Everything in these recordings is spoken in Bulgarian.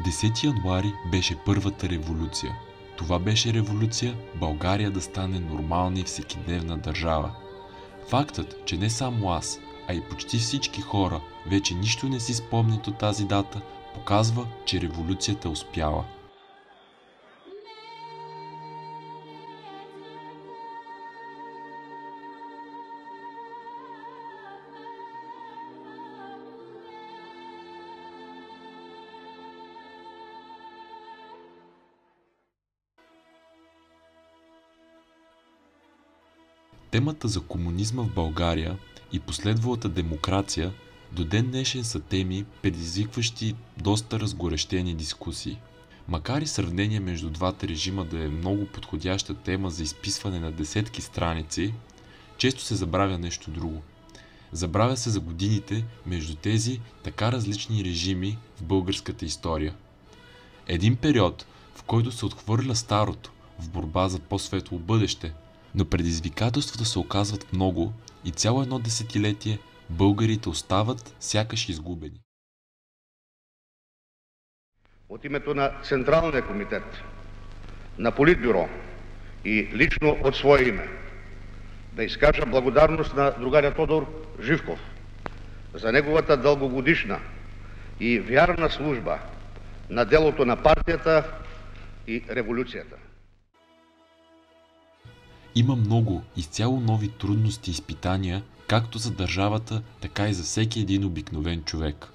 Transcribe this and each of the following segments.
Десети януари беше първата революция. Това беше революция България да стане нормална и всекидневна държава. Фактът, че не само аз, а и почти всички хора вече нищо не си спомнят от тази дата, показва, че революцията успяла. Темата за комунизма в България и последвалата демокрация до ден днешен са теми, предизвикващи доста разгорещени дискусии. Макар и сравнение между двата режима да е много подходяща тема за изписване на десетки страници, често се забравя нещо друго. Забравя се за годините между тези така различни режими в българската история. Един период, в който се отхвърля старото в борба за по-светло бъдеще, но предизвикателствата се оказват много и цяло едно десетилетие българите остават сякаш изгубени. От името на Централния комитет, на Политбюро и лично от свое име да изкажа благодарност на другаря Тодор Живков за неговата дългогодишна и вярна служба на делото на партията и революцията. Има много изцяло нови трудности и изпитания, както за държавата, така и за всеки един обикновен човек.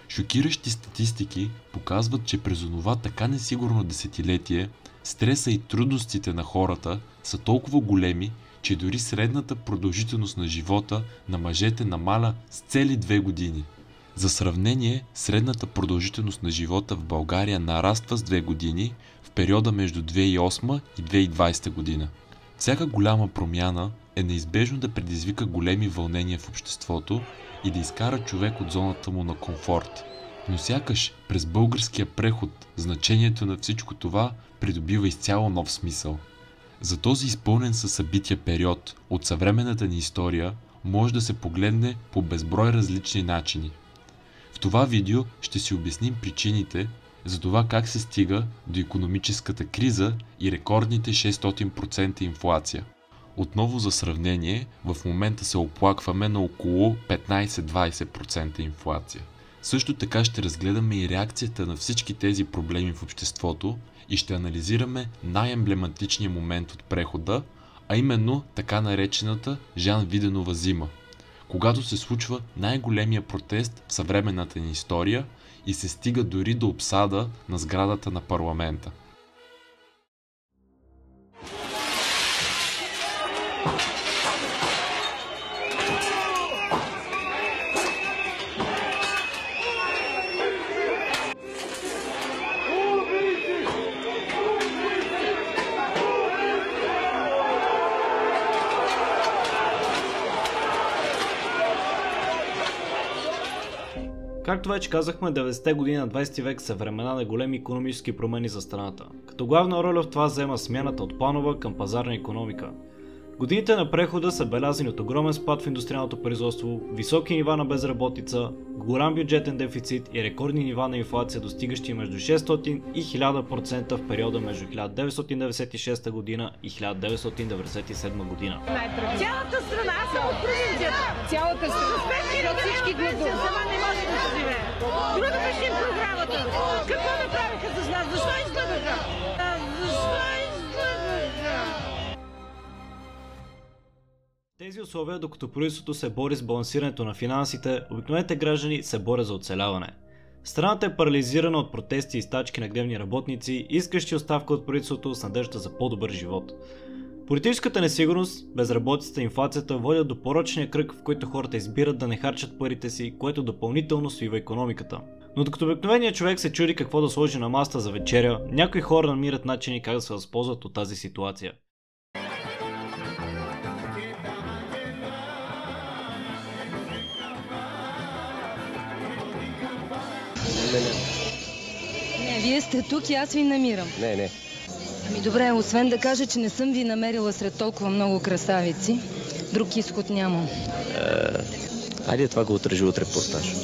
Шокиращи статистики показват, че през онова така несигурно десетилетие стреса и трудностите на хората са толкова големи, че дори средната продължителност на живота на мъжете намаля с цели 2 години. За сравнение, средната продължителност на живота в България нараства с 2 години в периода между 2008 и 2020 година. Всяка голяма промяна е неизбежно да предизвика големи вълнения в обществото и да изкара човек от зоната му на комфорт. Но сякаш през българския преход значението на всичко това придобива изцяло нов смисъл. За този изпълнен със събития период от съвременната ни история може да се погледне по безброй различни начини. В това видео ще си обясним причините за това как се стига до икономическата криза и рекордните 600% инфлация. Отново за сравнение, в момента се оплакваме на около 15-20% инфлация. Също така ще разгледаме и реакцията на всички тези проблеми в обществото и ще анализираме най-емблематичния момент от прехода, а именно така наречената Жан Виденова зима, когато се случва най-големия протест в съвременната ни история и се стига дори до обсада на сградата на парламента. Както вече казахме, 90-те години на 20 век са времена на големи икономически промени за страната. Като главна роля в това взема смяната от планова към пазарна икономика. Годините на прехода са белязани от огромен спад в индустриалното производство, високи нива на безработица, голям бюджетен дефицит и рекордни нива на инфлация, достигащи между 600 и 1000% в периода между 1996 година и 1997 година. Цялата страна, аз съм от провинцията. Цялата страна, всички гладуват. Сама не може да се живее. Друга беше програмата. Какво направиха с нас? Защо изгладаха? В тези условия, докато правителството се бори с балансирането на финансите, обикновените граждани се борят за оцеляване. Страната е парализирана от протести и стачки на гневни работници, искащи оставка от правителството с надежда за по-добър живот. Политическата несигурност, безработицата и инфлацията водят до порочния кръг, в който хората избират да не харчат парите си, което допълнително свива икономиката. Но докато обикновеният човек се чуди какво да сложи на масата за вечеря, някои хора намират начини как да се възползват от тази ситуация. Не, вие сте тук и аз ви намирам. Не. Ами добре, освен да кажа, че не съм ви намерила сред толкова много красавици, друг изход нямам. Айде това го отържи утре по стаж.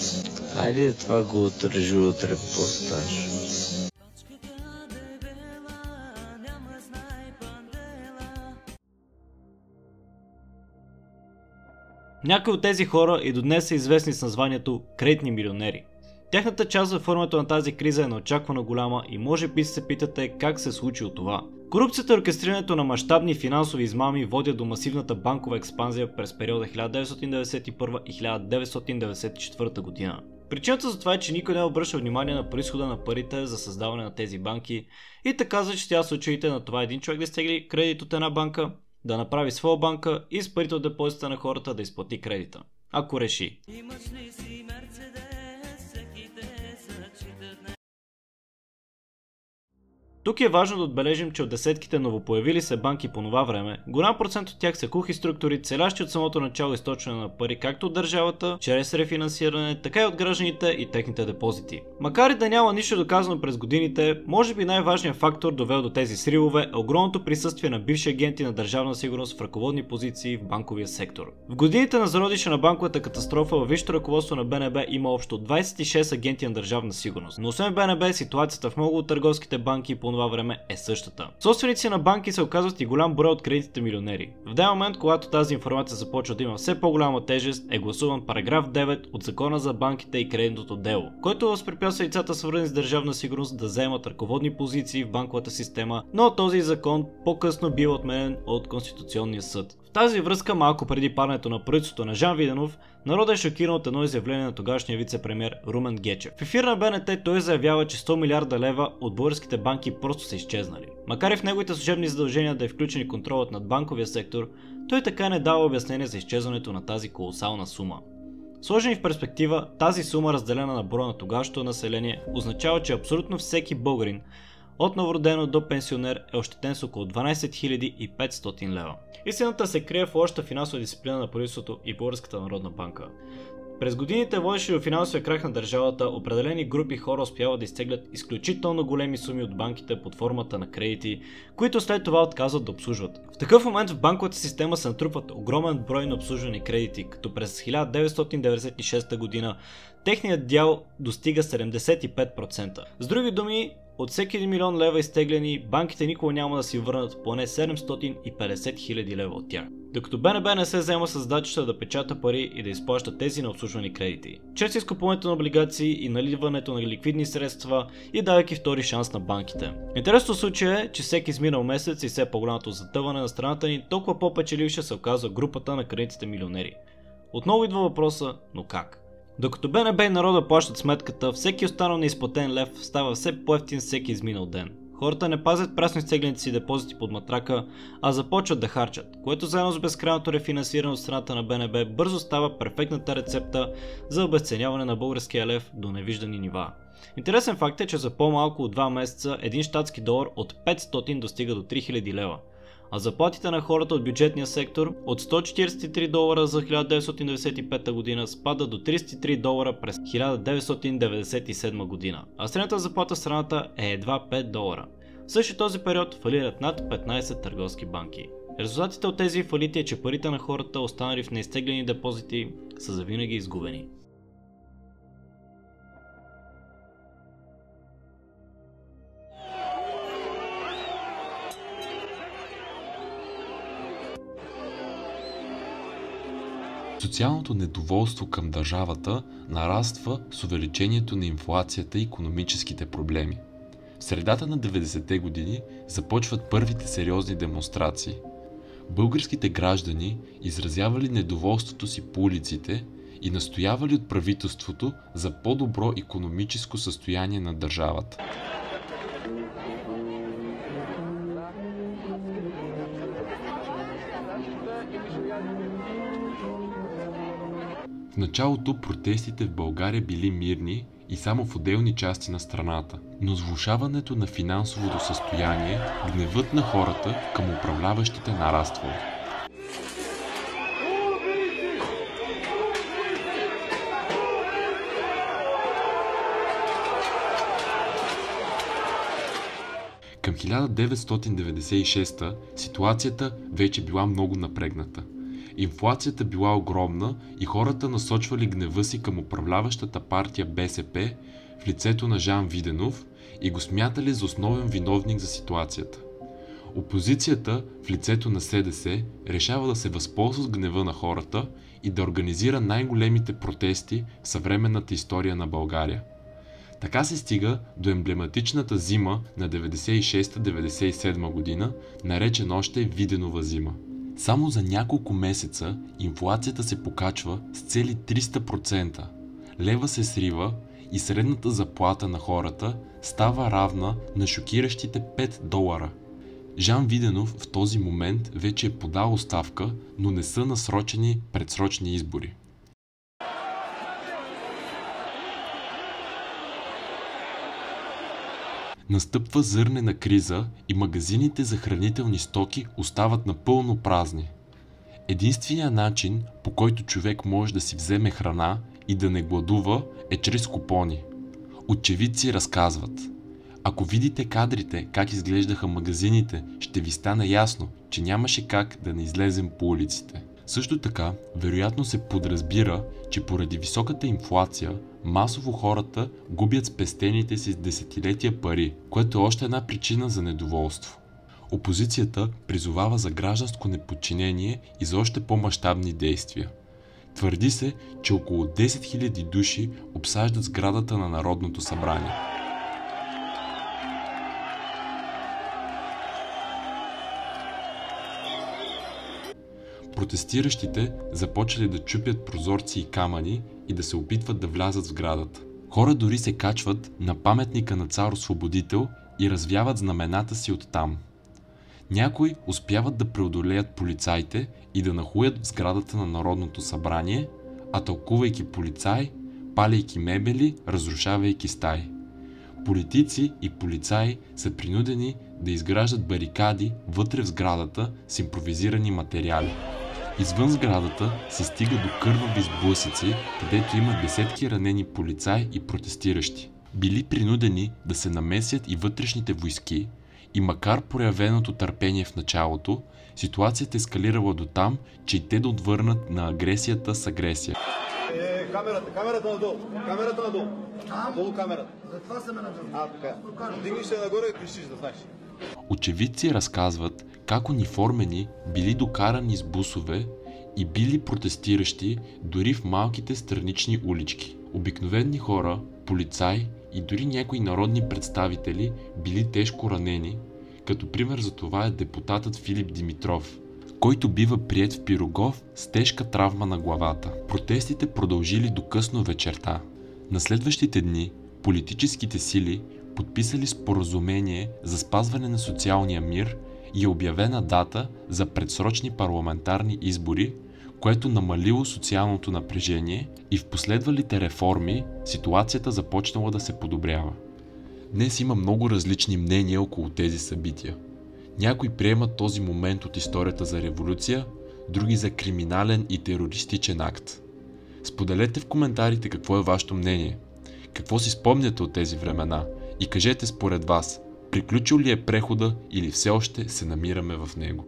Някои от тези хора и до днес са известни с названието кредитни милионери. Тяхната част във формата на тази криза е неочаквано голяма и може би се питате как се случи от това. Корупцията и оркестрирането на мащабни финансови измами водят до масивната банкова експанзия през периода 1991 и 1994 година. Причината за това е, че никой не обръща внимание на произхода на парите за създаване на тези банки и така зачестя случаите на това един човек да изтегли кредит от една банка, да направи своя банка и с парите от депозита на хората да изплати кредита, ако реши. Тук е важно да отбележим, че от десетките новопоявили се банки по това време, голям процент от тях са кухи структури, целящи от самото начало източване на пари както от държавата, чрез рефинансиране, така и от гражданите и техните депозити. Макар и да няма нищо доказано през годините, може би най-важният фактор довел до тези сривове е огромното присъствие на бивши агенти на държавна сигурност в ръководни позиции в банковия сектор. В годините на зародиша на банковата катастрофа във висшето ръководство на БНБ има общо 26 агенти на държавна сигурност, но освен БНБ ситуацията в много от търговските банки по това време е същата. Собственици на банки се оказват и голям брой от кредитните милионери. В даден момент, когато тази информация започва да има все по-голяма тежест, е гласуван параграф 9 от Закона за банките и кредитното дело, който възпрепятства лицата, свързани с държавна сигурност, да заемат ръководни позиции в банковата система, но този закон по-късно бил отменен от Конституционния съд. В тази връзка, малко преди падането на правителството на Жан Виденов, народът е шокиран от едно изявление на тогашния вице-премиер Румен Гечев. В ефир на БНТ той заявява, че 100 милиарда лева от българските банки просто са изчезнали. Макар и в неговите служебни задължения да е включен контролът над банковия сектор, той така не дава обяснение за изчезването на тази колосална сума. Сложени в перспектива, тази сума, разделена на броя на тогашното население, означава, че абсолютно всеки българин, от новородено до пенсионер, е ощетен с около 12 500 лева. Истината се крие в лошата финансова дисциплина на правителството и Българската народна банка. През годините, водещи до финансовия крах на държавата, определени групи хора успяват да изтеглят изключително големи суми от банките под формата на кредити, които след това отказват да обслужват. В такъв момент в банковата система се натрупват огромен брой на обслужвани кредити, като през 1996 година техният дял достига 75%. С други думи, от всеки 1 милион лева изтеглени, банките никога няма да си върнат поне 750 хиляди лева от тях. Докато БНБ не се взема с задачата да печата пари и да изплаща тези на обслужвани кредити, чрез изкупуването на облигации и наливането на ликвидни средства и давайки втори шанс на банките. Интересното случай е, че всеки изминал месец и все по-голямото затъване на страната ни, толкова по-печеливша се оказва групата на кредитните милионери. Отново идва въпроса, но как? Докато БНБ и народа плащат сметката, всеки останал неизплатен лев става все по-евтин всеки изминал ден. Хората не пазят прасно изтеглените си депозити под матрака, а започват да харчат, което заедно с безкрайното рефинансиране от страната на БНБ бързо става перфектната рецепта за обезценяване на българския лев до невиждани нива. Интересен факт е, че за по-малко от 2 месеца един щатски долар от 500 достига до 3000 лева. А заплатите на хората от бюджетния сектор от $143 за 1995 година спада до $33 през 1997 година, а средната заплата в страната е едва $5. В същия този период фалират над 15 търговски банки. Резултатите от тези фалити е, че парите на хората, останали в неизтеглени депозити, са завинаги изгубени. Социалното недоволство към държавата нараства с увеличението на инфлацията и икономическите проблеми. В средата на 90-те години започват първите сериозни демонстрации. Българските граждани изразявали недоволството си по улиците и настоявали от правителството за по-добро икономическо състояние на държавата. В началото протестите в България били мирни и само в отделни части на страната, но с влошаването на финансовото състояние, гневът на хората към управляващите нараствал. Към 1996 ситуацията вече била много напрегната. Инфлацията била огромна и хората насочвали гнева си към управляващата партия БСП в лицето на Жан Виденов и го смятали за основен виновник за ситуацията. Опозицията в лицето на СДС решава да се възползва с гнева на хората и да организира най-големите протести в съвременната история на България. Така се стига до емблематичната зима на 96-97 година, наречена още Виденова зима. Само за няколко месеца инфлацията се покачва с цели 300%, лева се срива и средната заплата на хората става равна на шокиращите $5. Жан Виденов в този момент вече е подал оставка, но не са насрочени предсрочни избори. Настъпва зърнена криза и магазините за хранителни стоки остават напълно празни. Единственият начин, по който човек може да си вземе храна и да не гладува, е чрез купони. Очевидци разказват: ако видите кадрите как изглеждаха магазините, ще ви стане ясно, че нямаше как да не излезем по улиците. Също така, вероятно се подразбира, че поради високата инфлация, масово хората губят спестените си с десетилетия пари, което е още една причина за недоволство. Опозицията призовава за гражданско неподчинение и за още по-мащабни действия. Твърди се, че около 10 000 души обсаждат сградата на Народното събрание. Протестиращите започали да чупят прозорци и камъни и да се опитват да влязат в сградата. Хора дори се качват на паметника на цар Освободител и развяват знамената си оттам. Някои успяват да преодолеят полицаите и да нахуят в сградата на Народното събрание, атакувайки полицаи, паляйки мебели, разрушавайки стаи. Политици и полицаи са принудени да изграждат барикади вътре в сградата с импровизирани материали. Извън сградата се стига до кървави сблъсъци, където има десетки ранени полицаи и протестиращи. Били принудени да се намесят и вътрешните войски и макар проявеното търпение в началото, ситуацията ескалирала до там, че и те да отвърнат на агресията с агресия. Камерата надолу, камерата надолу. Долу камерата. Затова се ме надолу. Така. Дигнеш се нагоре и крещиш, да знаеш. Очевидци разказват как униформени били докарани с бусове и били протестиращи дори в малките странични улички. Обикновени хора, полицаи и дори някои народни представители били тежко ранени, като пример за това е депутатът Филип Димитров, който бива приет в Пирогов с тежка травма на главата. Протестите продължили до късно вечерта. На следващите дни политическите сили подписали споразумение за спазване на социалния мир и е обявена дата за предсрочни парламентарни избори, което намалило социалното напрежение и в последвалите реформи ситуацията започнала да се подобрява. Днес има много различни мнения около тези събития. Някои приемат този момент от историята за революция, други за криминален и терористичен акт. Споделете в коментарите какво е вашето мнение, какво си спомняте от тези времена и кажете според вас, приключил ли е прехода или все още се намираме в него.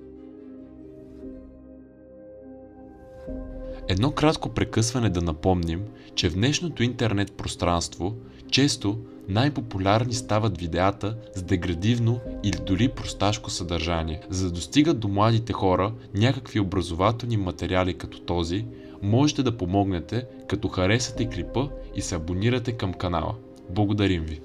Едно кратко прекъсване да напомним, че в днешното интернет пространство често най-популярни стават видеята с деградивно или дори просташко съдържание. За да достигат до младите хора някакви образователни материали като този, можете да помогнете, като харесате клипа и се абонирате към канала. Благодарим ви!